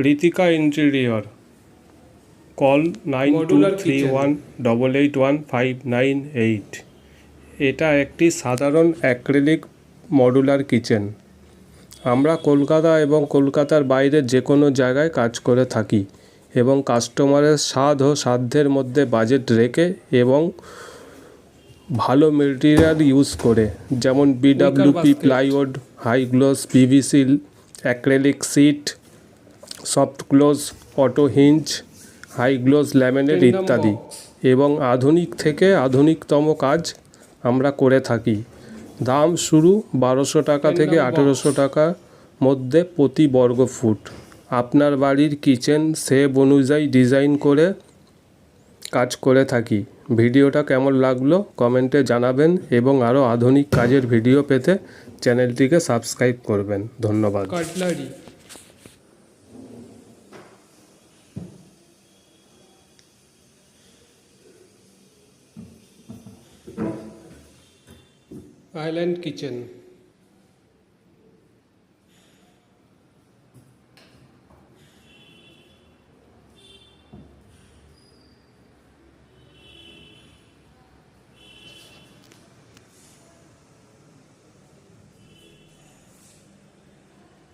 Ritika interior, call 9231881598। এটা একটি সাধারণ অ্যাক্রিলিক মডুলার কিচেন। আমরা কলকাতা এবং কলকাতার বাইরে যে কোনো জায়গায় কাজ করে থাকি এবং কাস্টমারের স্বাদ ও সাধ্যের মধ্যে বাজেট রেখে এবং ভালো মেটেরিয়াল ইউজ করে, যেমন BWP plywood, high gloss PVC acrylic sheet, soft close auto hinge, high gloss laminate ইত্যাদি। এবং আধুনিক থেকে আধুনিকতম কাজ আমরা করে থাকি। দাম শুরু 1200 টাকা থেকে 1800 টাকার মধ্যে প্রতি বর্গ ফুট। আপনার বাড়ির কিচেন শেপ অনুযায়ী ডিজাইন করে কাজ করে থাকি। ভিডিওটা কেমন লাগলো কমেন্টে জানাবেন এবং আরও আধুনিক কাজের ভিডিও পেতে চ্যানেলটিকে সাবস্ক্রাইব করবেন। ধন্যবাদ। Cutlery, island kitchen.